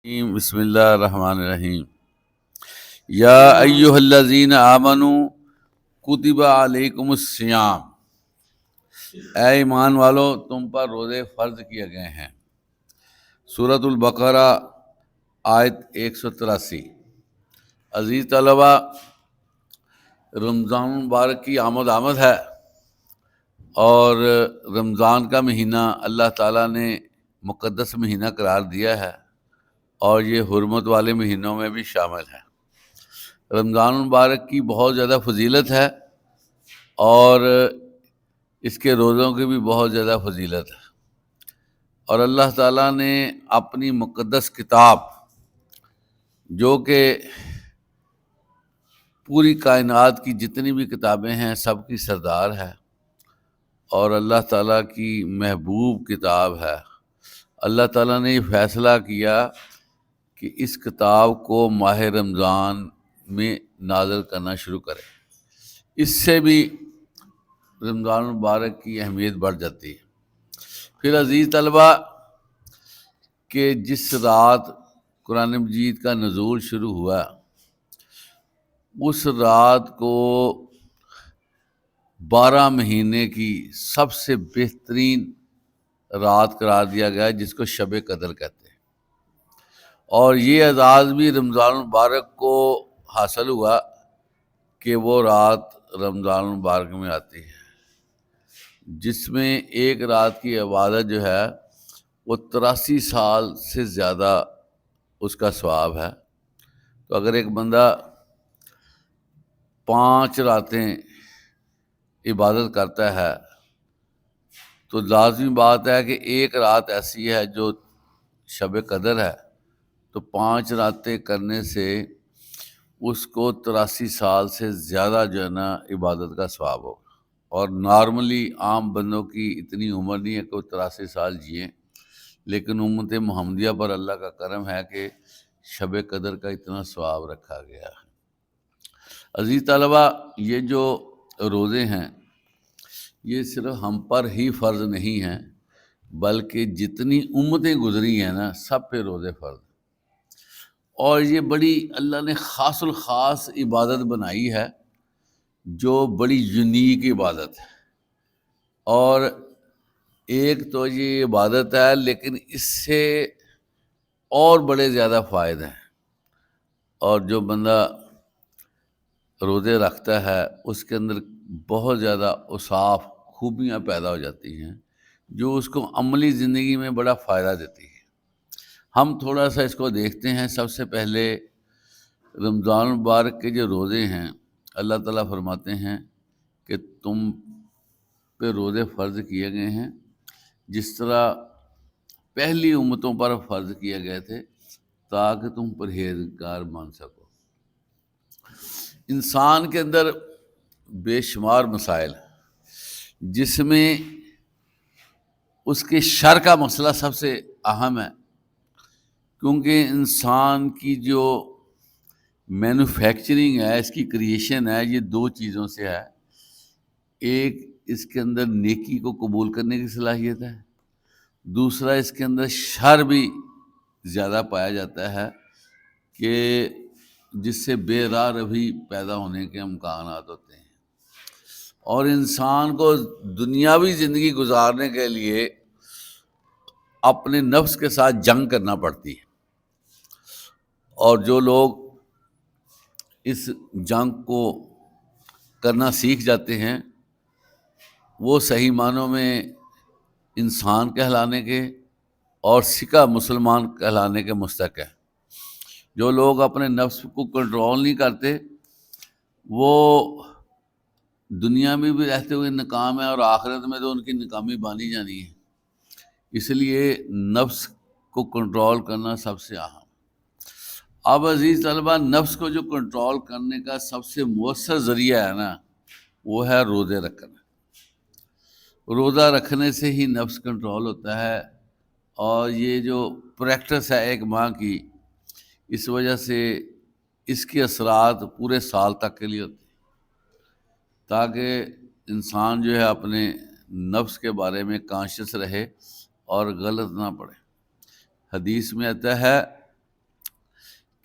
بسم اللہ الرحمن الرحیم۔ یا ایہا الذین آمنوا کتب علیکم الصیام، اے ایمان والو تم پر روزے فرض کیے گئے ہیں۔ سورۃ البقرہ آیت 183۔ عزیز طلبہ، رمضان مبارک کی آمد ہے، اور رمضان کا مہینہ اللہ تعالیٰ نے مقدس مہینہ قرار دیا ہے، اور یہ حرمت والے مہینوں میں بھی شامل ہے۔ رمضان مبارک کی بہت زیادہ فضیلت ہے، اور اس کے روزوں کی بھی بہت زیادہ فضیلت ہے، اور اللہ تعالیٰ نے اپنی مقدس کتاب، جو کہ پوری کائنات کی جتنی بھی کتابیں ہیں سب کی سردار ہے، اور اللہ تعالیٰ کی محبوب کتاب ہے، اللہ تعالیٰ نے یہ فیصلہ کیا کہ اس کتاب کو ماہ رمضان میں نازل کرنا شروع کرے۔ اس سے بھی رمضان مبارک کی اہمیت بڑھ جاتی ہے۔ پھر عزیز طلبہ، کہ جس رات قرآن مجید کا نزول شروع ہوا، اس رات کو 12 مہینے کی سب سے بہترین رات قرار دیا گیا ہے، جس کو شب قدر کہتے ہیں، اور یہ اعزاز بھی رمضان مبارک کو حاصل ہوا کہ وہ رات رمضان مبارک میں آتی ہے، جس میں ایک رات کی عبادت جو ہے وہ 83 سال سے زیادہ اس کا ثواب ہے۔ تو اگر ایک بندہ 5 راتیں عبادت کرتا ہے تو لازمی بات ہے کہ ایک رات ایسی ہے جو شب قدر ہے، تو 5 راتیں کرنے سے اس کو 83 سال سے زیادہ جو ہے نا عبادت کا ثواب ہوگا۔ اور نارملی عام بندوں کی اتنی عمر نہیں ہے کہ وہ 83 سال جئیں، لیکن امت محمدیہ پر اللہ کا کرم ہے کہ شب قدر کا اتنا ثواب رکھا گیا ہے۔ عزیز طلبہ، یہ جو روزے ہیں یہ صرف ہم پر ہی فرض نہیں ہیں، بلکہ جتنی امتیں گزری ہیں نا سب پہ روزے فرض ہیں، اور یہ بڑی اللہ نے خاص الخاص عبادت بنائی ہے، جو بڑی یونیک عبادت ہے۔ اور ایک تو یہ عبادت ہے، لیکن اس سے اور بڑے زیادہ فائدے ہیں، اور جو بندہ روزے رکھتا ہے اس کے اندر بہت زیادہ اوصاف، خوبیاں پیدا ہو جاتی ہیں، جو اس کو عملی زندگی میں بڑا فائدہ دیتی ہے۔ ہم تھوڑا سا اس کو دیکھتے ہیں۔ سب سے پہلے رمضان مبارک کے جو روزے ہیں، اللہ تعالیٰ فرماتے ہیں کہ تم پہ روزے فرض کیے گئے ہیں جس طرح پہلی امتوں پر فرض کیے گئے تھے، تاکہ تم پرہیزگار بن سکو۔ انسان کے اندر بے شمار مسائل ہیں، جس میں اس کے شر کا مسئلہ سب سے اہم ہے، کیونکہ انسان کی جو مینوفیکچرنگ ہے، اس کی کریشن ہے، یہ 2 چیزوں سے ہے۔ ایک اس کے اندر نیکی کو قبول کرنے کی صلاحیت ہے، دوسرا اس کے اندر شر بھی زیادہ پایا جاتا ہے، کہ جس سے بے راہ روی پیدا ہونے کے امکانات ہوتے ہیں، اور انسان کو دنیاوی زندگی گزارنے کے لیے اپنے نفس کے ساتھ جنگ کرنا پڑتی ہے، اور جو لوگ اس جنگ کو کرنا سیکھ جاتے ہیں وہ صحیح معنوں میں انسان کہلانے کے اور سکہ مسلمان کہلانے کے مستحق ہیں۔ جو لوگ اپنے نفس کو کنٹرول نہیں کرتے وہ دنیا میں بھی رہتے ہوئے ناکام ہے، اور آخرت میں تو ان کی ناکامی بانی جانی ہے۔ اس لیے نفس کو کنٹرول کرنا سب سے اہم۔ اب عزیز طلبہ، نفس کو جو کنٹرول کرنے کا سب سے مؤثر ذریعہ ہے نا، وہ ہے روزے رکھنا۔ روزہ رکھنے سے ہی نفس کنٹرول ہوتا ہے، اور یہ جو پریکٹس ہے 1 ماہ کی، اس وجہ سے اس کے اثرات پورے سال تک کے لیے ہوتے ہیں، تاکہ انسان جو ہے اپنے نفس کے بارے میں کانشیس رہے اور غلط نہ پڑے۔ حدیث میں آتا ہے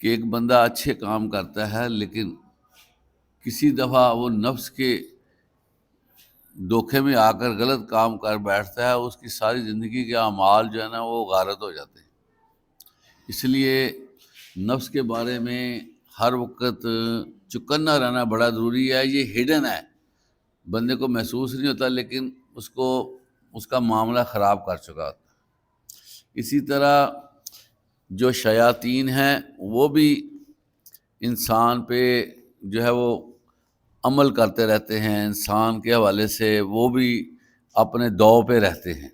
کہ ایک بندہ اچھے کام کرتا ہے لیکن کسی دفعہ وہ نفس کے دھوکے میں آ کر غلط کام کر بیٹھتا ہے، اس کی ساری زندگی کے اعمال جو ہے نا وہ غارت ہو جاتے ہیں۔ اس لیے نفس کے بارے میں ہر وقت چکنا رہنا بڑا ضروری ہے۔ یہ ہڈن ہے، بندے کو محسوس نہیں ہوتا، لیکن اس کا معاملہ خراب کر چکا ہوتا ہے۔ اسی طرح جو شیاطین ہیں وہ بھی انسان پہ جو ہے وہ عمل کرتے رہتے ہیں، انسان کے حوالے سے وہ بھی اپنے دو پہ رہتے ہیں۔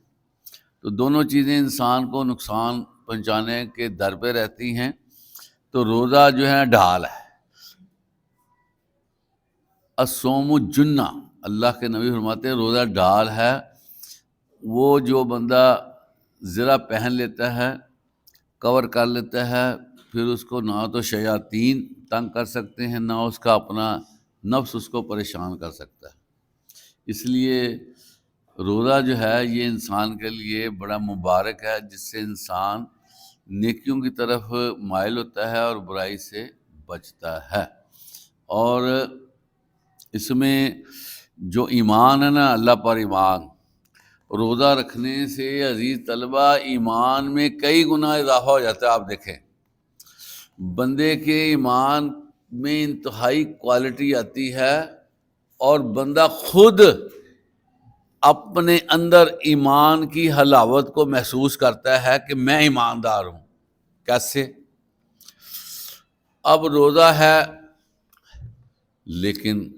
تو دونوں چیزیں انسان کو نقصان پہنچانے کے در پہ رہتی ہیں۔ تو روزہ جو ہے ڈھال ہے، الصوم جنہ، اللہ کے نبی فرماتے ہیں روزہ ڈھال ہے۔ وہ جو بندہ زرہ پہن لیتا ہے، کور کر لیتا ہے، پھر اس کو نہ تو شیاطین تنگ کر سکتے ہیں، نہ اس کا اپنا نفس اس کو پریشان کر سکتا ہے۔ اس لیے روزہ جو ہے یہ انسان کے لیے بڑا مبارک ہے، جس سے انسان نیکیوں کی طرف مائل ہوتا ہے اور برائی سے بچتا ہے۔ اور اس میں جو ایمان ہے نا، اللہ پر ایمان، روزہ رکھنے سے عزیز طلبہ ایمان میں کئی گنا اضافہ ہو جاتا ہے۔ آپ دیکھیں بندے کے ایمان میں انتہائی کوالٹی آتی ہے، اور بندہ خود اپنے اندر ایمان کی حلاوت کو محسوس کرتا ہے کہ میں ایماندار ہوں۔ کیسے؟ اب روزہ ہے لیکن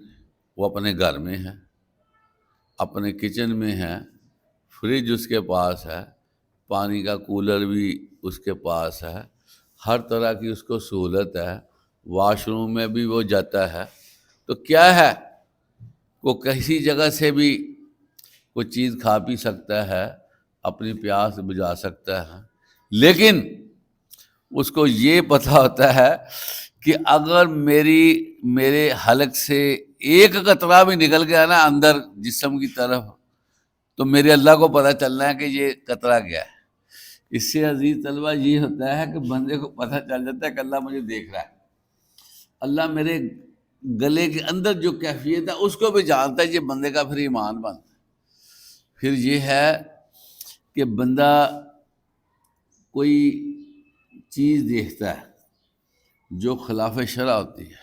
وہ اپنے گھر میں ہے، اپنے کچن میں ہے، فریج اس کے پاس ہے، پانی کا کولر بھی اس کے پاس ہے، ہر طرح کی اس کو سہولت ہے، واش روم میں بھی وہ جاتا ہے۔ تو کیا ہے، وہ کسی جگہ سے بھی کوئی چیز کھا پی سکتا ہے، اپنی پیاس بجھا سکتا ہے، لیکن اس کو یہ پتہ ہوتا ہے کہ اگر میرے حلق سے ایک قطرہ بھی نکل گیا نا اندر جسم کی طرف، تو میرے اللہ کو پتہ چلنا ہے کہ یہ قطرہ گیا ہے۔ اس سے عزیز طلبہ یہ ہوتا ہے کہ بندے کو پتہ چل جاتا ہے کہ اللہ مجھے دیکھ رہا ہے، اللہ میرے گلے کے اندر جو کیفیت ہے اس کو بھی جانتا ہے۔ یہ بندے کا پھر ایمان بنتا ہے۔ پھر یہ ہے کہ بندہ کوئی چیز دیکھتا ہے جو خلاف شرع ہوتی ہے،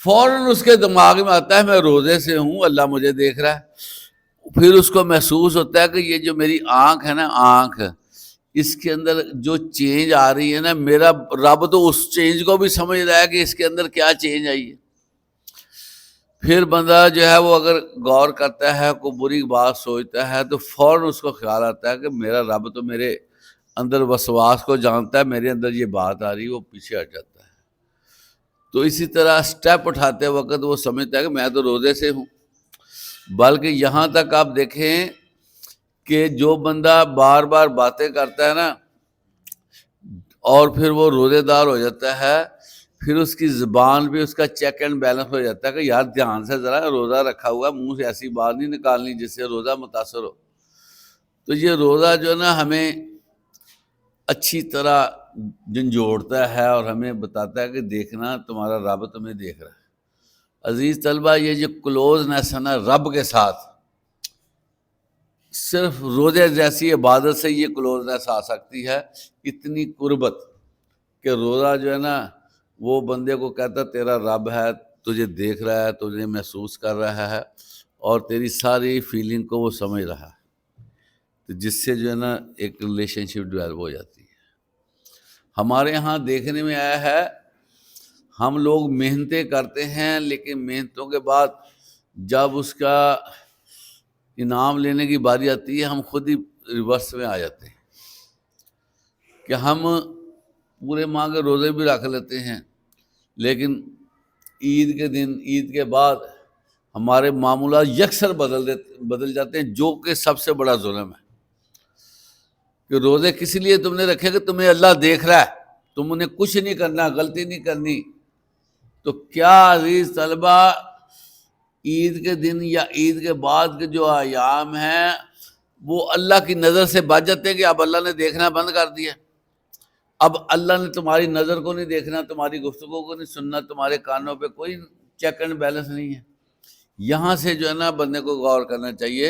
فوراً اس کے دماغ میں آتا ہے میں روزے سے ہوں، اللہ مجھے دیکھ رہا ہے۔ پھر اس کو محسوس ہوتا ہے کہ یہ جو میری آنکھ ہے نا، آنکھ، اس کے اندر جو چینج آ رہی ہے نا، میرا رب تو اس چینج کو بھی سمجھ رہا ہے کہ اس کے اندر کیا چینج آئی ہے۔ پھر بندہ جو ہے وہ اگر غور کرتا ہے، کوئی بری بات سوچتا ہے، تو فوراً اس کو خیال آتا ہے کہ میرا رب تو میرے اندر وسواس کو جانتا ہے، میرے اندر یہ بات آ رہی ہے، وہ پیچھے ہٹ جاتا ہے۔ تو اسی طرح سٹیپ اٹھاتے وقت وہ سمجھتا ہے کہ میں تو روزے سے ہوں۔ بلکہ یہاں تک آپ دیکھیں کہ جو بندہ بار بار باتیں کرتا ہے نا اور پھر وہ روزے دار ہو جاتا ہے، پھر اس کی زبان بھی اس کا چیک اینڈ بیلنس ہو جاتا ہے کہ یار دھیان سے ذرا، روزہ رکھا ہوا، منہ سے ایسی بات نہیں نکالنی جس سے روزہ متاثر ہو۔ تو یہ روزہ جو ہے نا ہمیں اچھی طرح جھنجھوڑتا ہے اور ہمیں بتاتا ہے کہ دیکھنا تمہارا رب تمہیں دیکھ رہا ہے۔ عزیز طلبہ یہ جو کلوزنس ہے نا رب کے ساتھ، صرف روزے جیسی عبادت سے یہ کلوزنس آ سکتی ہے، اتنی قربت کہ روزہ جو ہے نا وہ بندے کو کہتا تیرا رب ہے، تجھے دیکھ رہا ہے، تجھے محسوس کر رہا ہے، اور تیری ساری فیلنگ کو وہ سمجھ رہا ہے، تو جس سے جو ہے نا ایک ریلیشن شپ ڈیولپ ہو جاتی ہے۔ ہمارے ہاں دیکھنے میں آیا ہے ہم لوگ محنتیں کرتے ہیں، لیکن محنتوں کے بعد جب اس کا انعام لینے کی باری آتی ہے ہم خود ہی ریورس میں آ جاتے ہیں کہ ہم پورے ماہ کے روزے بھی رکھ لیتے ہیں، لیکن عید کے دن، عید کے بعد ہمارے معمولات یکسر بدل جاتے ہیں، جو کہ سب سے بڑا ظلم ہے۔ کہ روزے کس لیے تم نے رکھے کہ تمہیں اللہ دیکھ رہا ہے، تم نے کچھ نہیں کرنا، غلطی نہیں کرنی۔ تو کیا عزیز طلبہ عید کے دن یا عید کے بعد کے جو ایام ہیں وہ اللہ کی نظر سے بچ جاتے ہیں کہ اب اللہ نے دیکھنا بند کر دیا؟ اب اللہ نے تمہاری نظر کو نہیں دیکھنا، تمہاری گفتگو کو نہیں سننا، تمہارے کانوں پہ کوئی چیک اینڈ بیلنس نہیں ہے. یہاں سے جو ہے نا بندے کو غور کرنا چاہیے.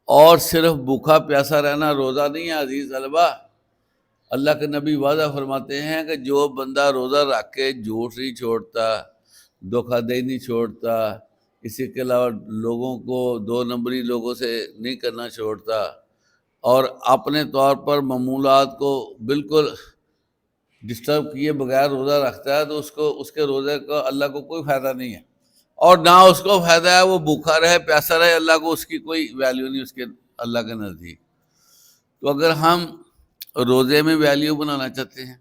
اور صرف بھوکا پیاسا رہنا روزہ نہیں ہے عزیز طلبہ. اللہ کے نبی واضح فرماتے ہیں کہ جو بندہ روزہ رکھ کے جھوٹ نہیں چھوڑتا، دھوکہ دہی نہیں چھوڑتا، اسی کے علاوہ لوگوں کو 2 نمبری لوگوں سے نہیں کرنا چھوڑتا، اور اپنے طور پر معمولات کو بالکل ڈسٹرب کیے بغیر روزہ رکھتا ہے، تو اس کے روزے کا اللہ کو کوئی فائدہ نہیں ہے، اور نہ اس کو فائدہ ہے وہ بھوکا رہے پیاسا رہے، اللہ کو اس کی کوئی ویلیو نہیں اس کے اللہ کے نزدیک. تو اگر ہم روزے میں ویلیو بنانا چاہتے ہیں،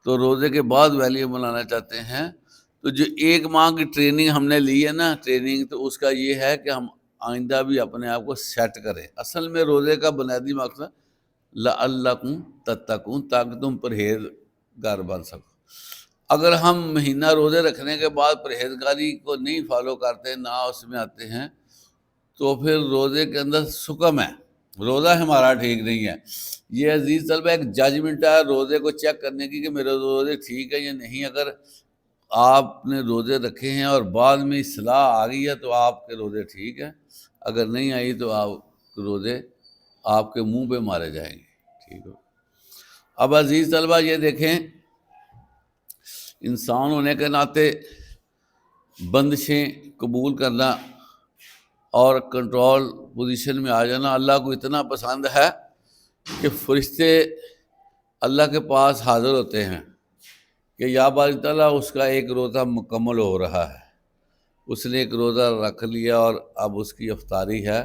تو روزے کے بعد ویلیو بنانا چاہتے ہیں، تو جو 1 ماہ کی ٹریننگ ہم نے لی ہے نا، ٹریننگ، تو اس کا یہ ہے کہ ہم آئندہ بھی اپنے آپ کو سیٹ کریں. اصل میں روزے کا بنیادی مقصد لعلکم تتقون، تاکہ تم پرہیزگار بن سکو. اگر ہم مہینہ روزے رکھنے کے بعد پرہیزگاری کو نہیں فالو کرتے، نہ اس میں آتے ہیں، تو پھر روزے کے اندر سکم ہے، روزہ ہمارا ٹھیک نہیں ہے. یہ عزیز طلبہ ایک ججمنٹ ہے روزے کو چیک کرنے کی کہ میرے روزے ٹھیک ہے یا نہیں. اگر آپ نے روزے رکھے ہیں اور بعد میں اصلاح آ گئی ہے تو آپ کے روزے ٹھیک ہیں، اگر نہیں آئی تو آپ روزے آپ کے منہ پہ مارے جائیں گے. ٹھیک ہو. اب عزیز طلبہ یہ دیکھیں، انسان ہونے کے ناطے بندشیں قبول کرنا اور کنٹرول پوزیشن میں آ جانا اللہ کو اتنا پسند ہے کہ فرشتے اللہ کے پاس حاضر ہوتے ہیں کہ یا باری تعالیٰ اس کا ایک روزہ مکمل ہو رہا ہے، اس نے ایک روزہ رکھ لیا اور اب اس کی افطاری ہے.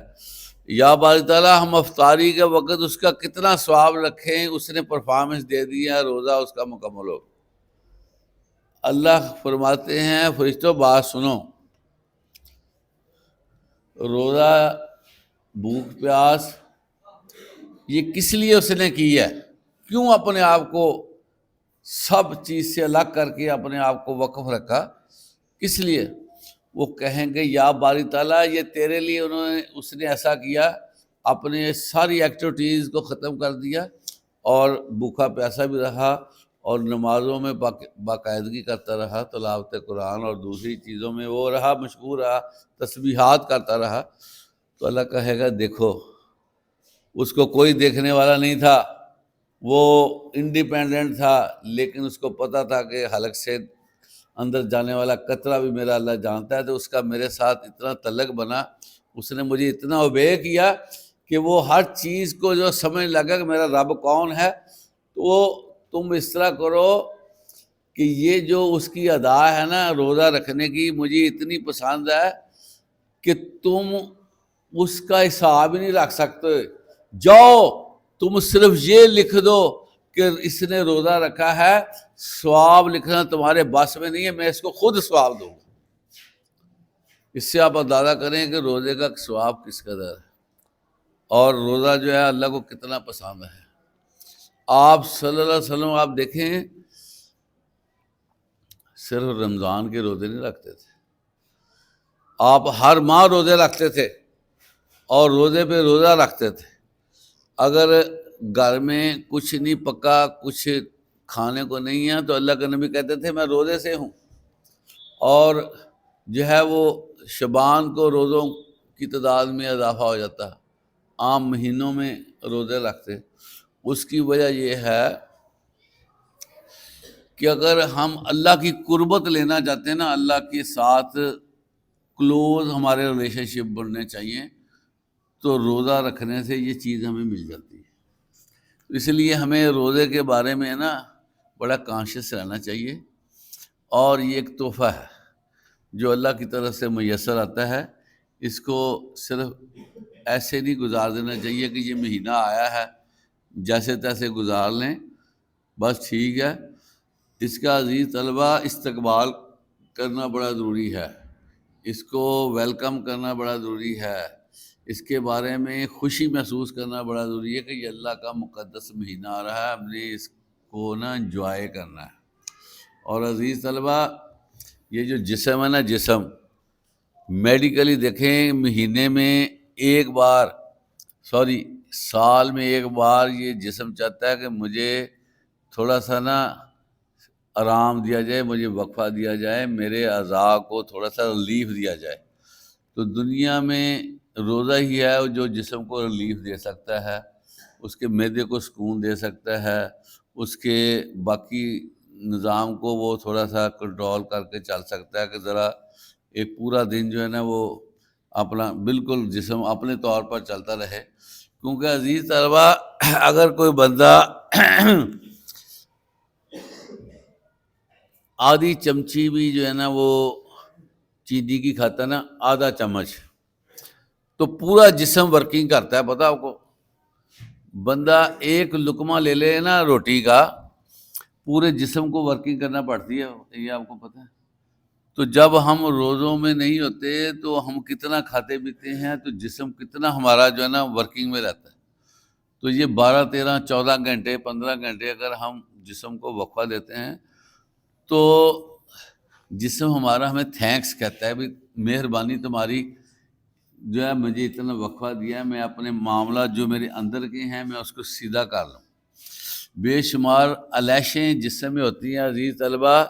یا باری تعالیٰ ہم افطاری کے وقت اس کا کتنا ثواب رکھیں، اس نے پرفارمنس دے دیا، روزہ اس کا مکمل ہو. اللہ فرماتے ہیں فرشتوں بات سنو، روزہ بھوک پیاس یہ کس لیے اس نے کی ہے؟ کیوں اپنے آپ کو سب چیز سے الگ کر کے اپنے آپ کو وقف رکھا؟ کس لیے؟ وہ کہیں گے یا باری تعالیٰ یہ تیرے لیے اس نے ایسا کیا، اپنے ساری ایکٹیویٹیز کو ختم کر دیا اور بھوکا پیاسا بھی رہا اور نمازوں میں باقاعدگی کرتا رہا، تلاوت قرآن اور دوسری چیزوں میں وہ رہا، مشغول رہا، تسبیحات کرتا رہا. تو اللہ کہے گا دیکھو اس کو کوئی دیکھنے والا نہیں تھا، وہ انڈیپینڈنٹ تھا، لیکن اس کو پتہ تھا کہ حلق سے اندر جانے والا قطرہ بھی میرا اللہ جانتا ہے. تو اس کا میرے ساتھ اتنا تعلق بنا، اس نے مجھے اتنا اوبے کیا کہ وہ ہر چیز کو جو سمجھ لگا کہ میرا رب کون ہے. تو تم اس طرح کرو کہ یہ جو اس کی ادا ہے نا روزہ رکھنے کی، مجھے اتنی پسند ہے کہ تم اس کا حساب ہی نہیں رکھ سکتے. جاؤ تم صرف یہ لکھ دو کہ اس نے روزہ رکھا ہے، ثواب لکھنا تمہارے بس میں نہیں ہے، میں اس کو خود ثواب دوں گا. اس سے آپ اندازہ کریں کہ روزے کا ثواب کس قدر ہے اور روزہ جو ہے اللہ کو کتنا پسند ہے. آپ صلی اللہ علیہ وسلم آپ دیکھیں صرف رمضان کے روزے نہیں رکھتے تھے، آپ ہر ماہ روزے رکھتے تھے اور روزے پہ روزہ رکھتے تھے. اگر گھر میں کچھ نہیں پکا، کچھ کھانے کو نہیں ہے، تو اللہ کے نبی کہتے تھے میں روزے سے ہوں. اور جو ہے وہ شعبان کو روزوں کی تعداد میں اضافہ ہو جاتا، عام مہینوں میں روزے رکھتے. اس کی وجہ یہ ہے کہ اگر ہم اللہ کی قربت لینا چاہتے ہیں نا، اللہ کے ساتھ کلوز ہمارے ریلیشن شپ بننے چاہیے، تو روزہ رکھنے سے یہ چیز ہمیں مل جاتی ہے. اس لیے ہمیں روزے کے بارے میں نا بڑا کانشیس رہنا چاہیے، اور یہ ایک تحفہ ہے جو اللہ کی طرف سے میسر آتا ہے. اس کو صرف ایسے نہیں گزار دینا چاہیے کہ یہ مہینہ آیا ہے جیسے تیسے گزار لیں بس ٹھیک ہے. اس کا عزیز طلبہ استقبال کرنا بڑا ضروری ہے، اس کو ویلکم کرنا بڑا ضروری ہے، اس کے بارے میں خوشی محسوس کرنا بڑا ضروری ہے کہ یہ اللہ کا مقدس مہینہ آ رہا ہے، ہم نے اس کو نا انجوائے کرنا ہے. اور عزیز طلبہ یہ جو جسم ہے نا، جسم میڈیکلی دیکھیں مہینے میں ایک بار سال میں ایک بار یہ جسم چاہتا ہے کہ مجھے تھوڑا سا نا آرام دیا جائے، مجھے وقفہ دیا جائے، میرے اعضاء کو تھوڑا سا ریلیف دیا جائے۔ تو دنیا میں روزہ ہی ہے جو جسم کو ریلیف دے سکتا ہے، اس کے معدے کو سکون دے سکتا ہے، اس کے باقی نظام کو وہ تھوڑا سا کنٹرول کر کے چل سکتا ہے کہ ذرا ایک پورا دن جو ہے نا وہ اپنا بالکل جسم اپنے طور پر چلتا رہے۔ کیونکہ عزیز طلبہ، اگر کوئی بندہ آدھی چمچی بھی جو ہے نا وہ چینی کی کھاتا نا، آدھا چمچ، تو پورا جسم ورکنگ کرتا ہے۔ پتہ آپ کو، بندہ ایک لقمہ لے لے نا روٹی کا، پورے جسم کو ورکنگ کرنا پڑتی ہے، یہ آپ کو پتہ ہے۔ تو جب ہم روزوں میں نہیں ہوتے تو ہم کتنا کھاتے پیتے ہیں، تو جسم کتنا ہمارا جو ہے نا ورکنگ میں رہتا ہے۔ تو یہ 12 13 14 گھنٹے 15 گھنٹے اگر ہم جسم کو وقفہ دیتے ہیں تو جسم ہمارا ہمیں تھینکس کہتا ہے، بھی مہربانی تمہاری جو ہے، مجھے اتنا وقفہ دیا ہے، میں اپنے معاملات جو میرے اندر کے ہیں میں اس کو سیدھا کر لوں۔ بے شمار علائشیں جسم میں ہوتی ہیں عزیز طلبہ،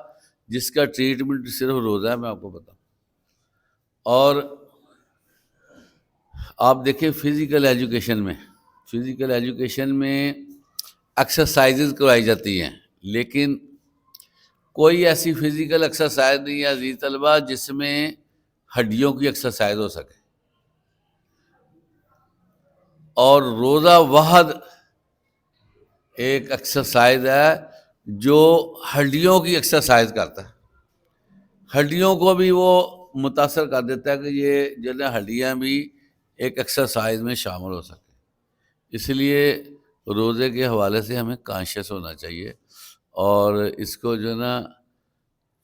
جس کا ٹریٹمنٹ صرف روزہ ہے، میں آپ کو بتاؤں۔ اور آپ دیکھیں فزیکل ایجوکیشن میں ایکسرسائزز کروائی جاتی ہیں، لیکن کوئی ایسی فزیکل ایکسرسائز نہیں ہے عزیز طلبہ جس میں ہڈیوں کی ایکسرسائز ہو سکے۔ اور روزہ واحد ایک ایکسرسائز ہے جو ہڈیوں کی ایکسرسائز کرتا ہے، ہڈیوں کو بھی وہ متاثر کر دیتا ہے کہ یہ جو ہے ہڈیاں بھی ایک ایکسرسائز میں شامل ہو سکیں۔ اس لیے روزے کے حوالے سے ہمیں کانشیس ہونا چاہیے، اور اس کو جو ہے نا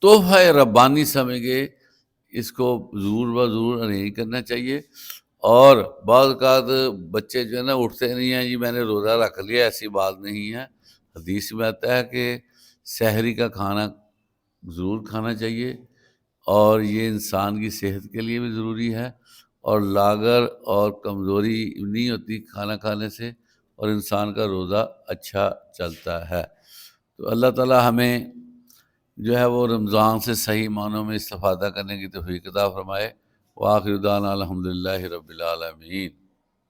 تحفہ ربانی سمجھ کے اس کو ضرور و ضرور ارینج کرنا چاہیے۔ اور بعض اوقات بچے جو ہے نا اٹھتے نہیں ہیں، جی میں نے روزہ رکھ لیا، ایسی بات نہیں ہے۔ حدیث میں آتا ہے کہ سحری کا کھانا ضرور کھانا چاہیے، اور یہ انسان کی صحت کے لیے بھی ضروری ہے، اور لاغر اور کمزوری نہیں ہوتی کھانا کھانے سے، اور انسان کا روزہ اچھا چلتا ہے۔ تو اللہ تعالی ہمیں جو ہے وہ رمضان سے صحیح معنوں میں استفادہ کرنے کی توفیق عطا فرمائے۔ وآخر دعوانا الحمدللہ رب العالمین۔